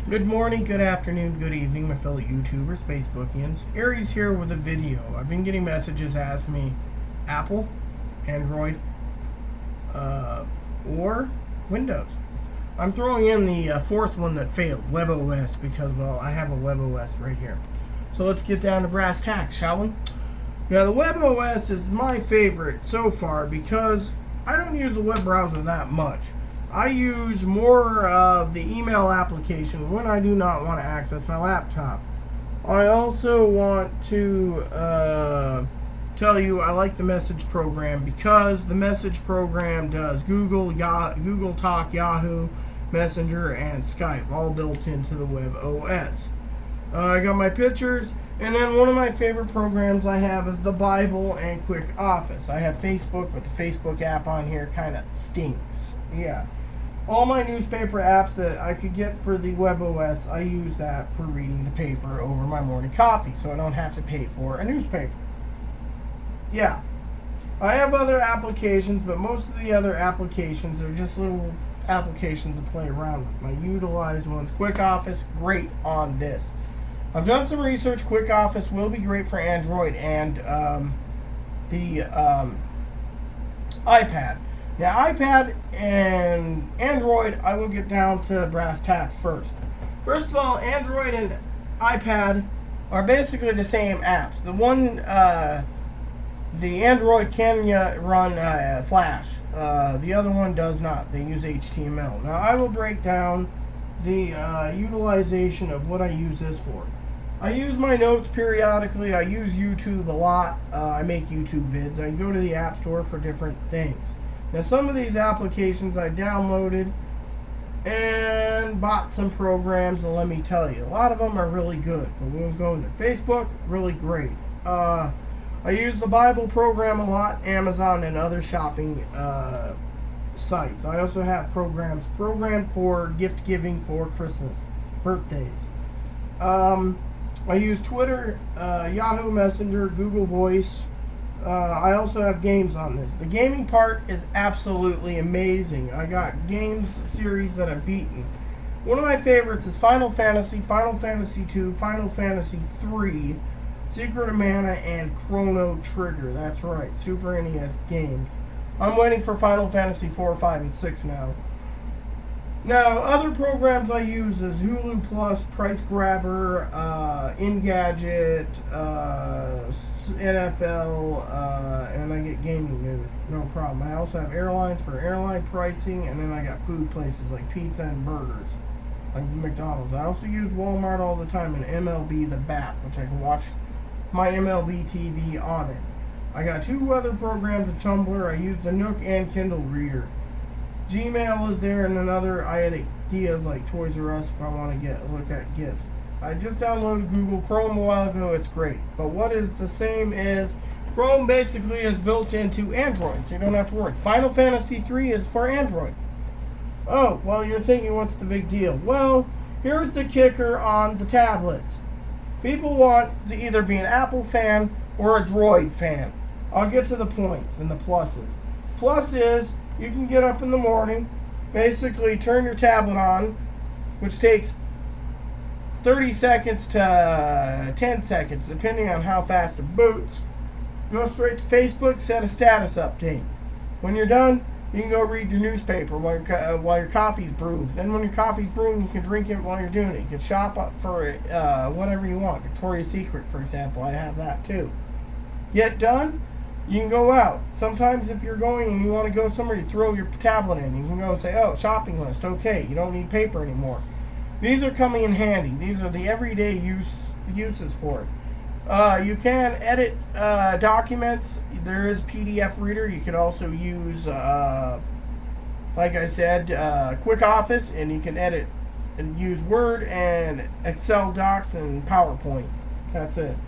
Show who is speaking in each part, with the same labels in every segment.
Speaker 1: Good morning, good afternoon, good evening, my fellow YouTubers, Facebookians. Aries here with a video. I've been getting messages asking me Apple, Android, or Windows. I'm throwing in the fourth one that failed, WebOS, because, well, I have a WebOS right here. So let's get down to brass tacks, shall we? Now, the WebOS is my favorite so far because I don't use the web browser that much. I use more of the email application when I do not want to access my laptop. I also want to tell you I like the message program because the message program does Google Talk, Yahoo, Messenger, and Skype all built into the WebOS. I got my pictures, and then one of my favorite programs I have is the Bible and Quick Office. I have Facebook, but the Facebook app on here kind of stinks. Yeah. All my newspaper apps that I could get for the WebOS, I use that for reading the paper over my morning coffee, so I don't have to pay for a newspaper. Yeah. I have other applications, but most of the other applications are just little applications to play around with. My utilized ones. Quick Office, great on this. I've done some research. Quick Office will be great for Android and the iPad. Now, iPad and Android, I will get down to brass tacks first. First of all, Android and iPad are basically the same apps. The Android can run Flash. The other one does not. They use HTML. Now, I will break down the utilization of what I use this for. I use my notes periodically. I use YouTube a lot. I make YouTube vids. I go to the App Store for different things. Now, some of these applications I downloaded and bought some programs, and let me tell you, a lot of them are really good. But we'll go into Facebook, really great. I use the Bible program a lot, Amazon, and other shopping sites. I also have programmed for gift giving for Christmas, birthdays. I use Twitter, Yahoo Messenger, Google Voice. I also have games on this. The gaming part is absolutely amazing. I got games series that I've beaten. One of my favorites is Final Fantasy, Final Fantasy II, Final Fantasy III, Secret of Mana, and Chrono Trigger. That's right, Super NES games. I'm waiting for Final Fantasy 4, 5, and 6 now. Now, other programs I use is Hulu Plus, Price Grabber, Engadget, NFL, and I get gaming news. No problem. I also have airlines for airline pricing, and then I got food places like pizza and burgers, like McDonald's. I also use Walmart all the time and MLB The Bat, which I can watch my MLB TV on it. I got two other programs of Tumblr. I use the Nook and Kindle Reader. Gmail is there, and another I had ideas like Toys R Us if I want to look at gifts. I just downloaded Google Chrome a while ago. It's great. But what is the same is Chrome basically is built into Android, so you don't have to worry. Final Fantasy III is for Android. Oh, well, you're thinking, what's the big deal? Well, here's the kicker on the tablets. People want to either be an Apple fan or a Droid fan. I'll get to the points and the pluses. Plus is you can get up in the morning, basically turn your tablet on, which takes 30 seconds to 10 seconds, depending on how fast it boots. Go straight to Facebook, set a status update. When you're done, you can go read your newspaper while your coffee's brewing. Then when your coffee's brewing, you can drink it while you're doing it. You can shop up for whatever you want. Victoria's Secret, for example, I have that too. Get done, you can go out. Sometimes if you're going and you want to go somewhere, you throw your tablet in. You can go and say, oh, shopping list, okay. You don't need paper anymore. These are coming in handy. These are the everyday uses for it. You can edit documents. There is PDF Reader. You could also use, like I said, Quick Office, and you can edit and use Word and Excel docs and PowerPoint. That's it.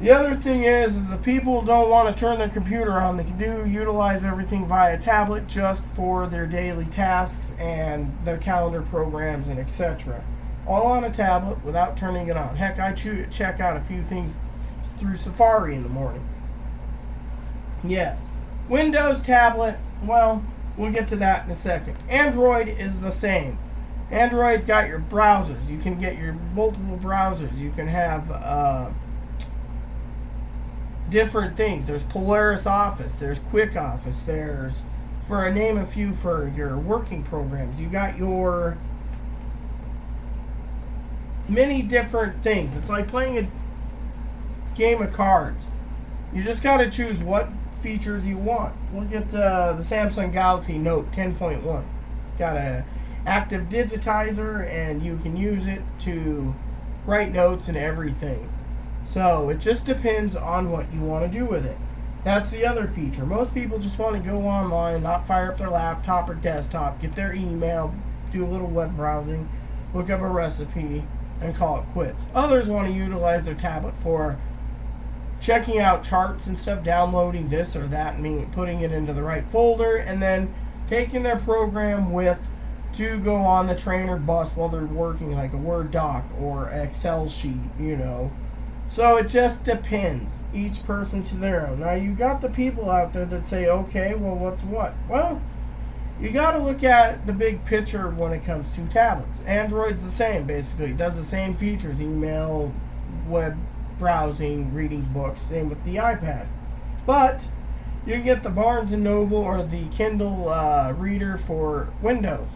Speaker 1: The other thing is if people don't want to turn their computer on, they can utilize everything via tablet just for their daily tasks and their calendar programs and etc. All on a tablet without turning it on. Heck, I check out a few things through Safari in the morning. Yes. Windows tablet, well, we'll get to that in a second. Android is the same. Android's got your browsers. You can get your multiple browsers. You can have different things. There's Polaris Office. There's Quick Office. There's, for a name a few, for your working programs. You got your many different things. It's like playing a game of cards. You just got to choose what features you want. Look at the Samsung Galaxy Note 10.1. It's got a active digitizer, and you can use it to write notes and everything. So it just depends on what you want to do with it. That's the other feature. Most people just want to go online, not fire up their laptop or desktop, get their email, do a little web browsing, look up a recipe, and call it quits. Others want to utilize their tablet for checking out charts and stuff, downloading this or that, and putting it into the right folder, and then taking their program with to go on the train or bus while they're working, like a Word doc or Excel sheet, you know. So it just depends. Each person to their own. Now, you got the people out there that say, okay, well, what's what? Well, you got to look at the big picture when it comes to tablets. Android's the same, basically. It does the same features: email, web browsing, reading books. Same with the iPad. But you can get the Barnes & Noble or the Kindle reader for Windows.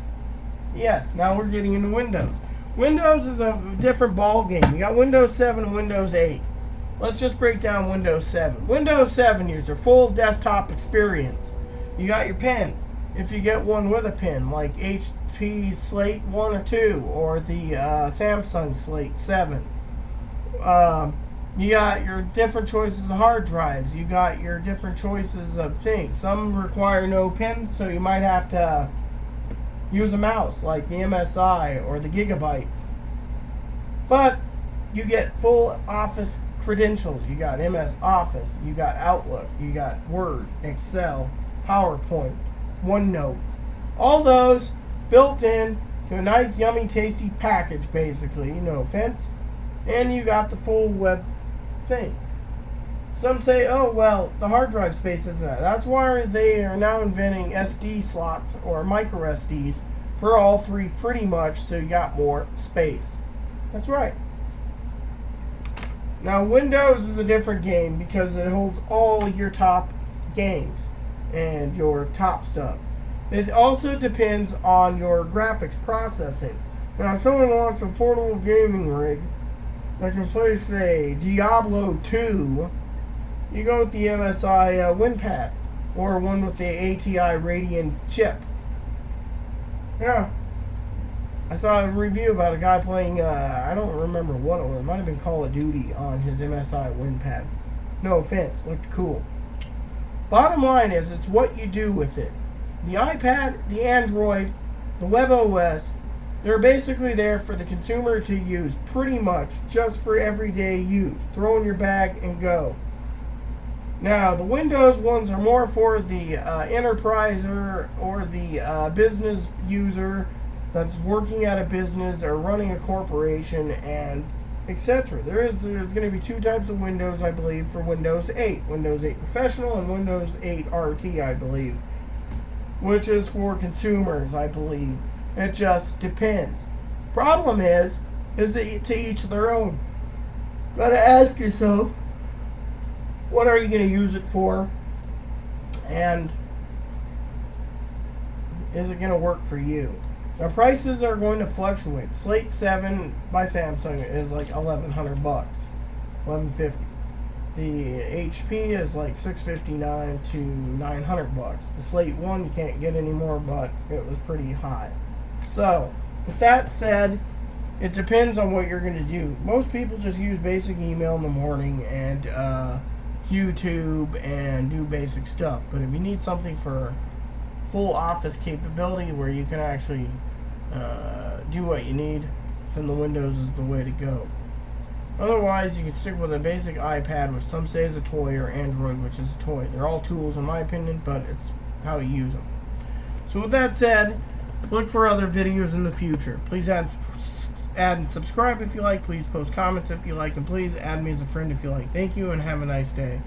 Speaker 1: Yes, now we're getting into Windows. Windows is a different ball game. You got Windows 7 and Windows 8. Let's just break down Windows 7. Windows 7 is your full desktop experience. You got your pen, if you get one with a pen, like HP Slate 1 or 2, or the Samsung Slate 7. You got your different choices of hard drives. You got your different choices of things. Some require no pins, so you might have to use a mouse, like the MSI or the Gigabyte. But you get full Office credentials. You got MS Office, you got Outlook, you got Word, Excel, PowerPoint, OneNote. All those built in to a nice, yummy, tasty package, basically. No offense. And you got the full web thing. Some say, oh, well, the hard drive space isn't that. That's why they are now inventing SD slots or micro SDs for all three, pretty much, so you got more space. That's right. Now, Windows is a different game because it holds all your top games and your top stuff. It also depends on your graphics processing. Now, if someone wants a portable gaming rig that can play, say, Diablo 2, you go with the MSI WinPad, or one with the ATI Radeon chip. Yeah. I saw a review about a guy playing, I don't remember what it was. It might have been Call of Duty on his MSI WinPad. No offense, looked cool. Bottom line is, it's what you do with it. The iPad, the Android, the WebOS, they're basically there for the consumer to use, pretty much just for everyday use. Throw in your bag and go. Now, the Windows ones are more for the enterpriser or the business user that's working at a business or running a corporation, and etc. There's going to be two types of Windows, I believe, for Windows 8. Windows 8 Professional and Windows 8 RT, I believe, which is for consumers, I believe. It just depends. Problem is that to each their own. Gotta ask yourself, what are you going to use it for? And is it going to work for you? Now, prices are going to fluctuate. Slate 7 by Samsung is like $1,100, $1,150. The HP is like $659 to $900. The Slate 1 you can't get anymore, but it was pretty high. So, with that said, it depends on what you're going to do. Most people just use basic email in the morning and YouTube and do basic stuff. But if you need something for full office capability where you can actually do what you need, then the Windows is the way to go. Otherwise, you can stick with a basic iPad, which some say is a toy, or Android, which is a toy. They're all tools in my opinion, but it's how you use them. So with that said, look for other videos in the future. Please add and subscribe if you like. Please post comments if you like. And please add me as a friend if you like. Thank you and have a nice day.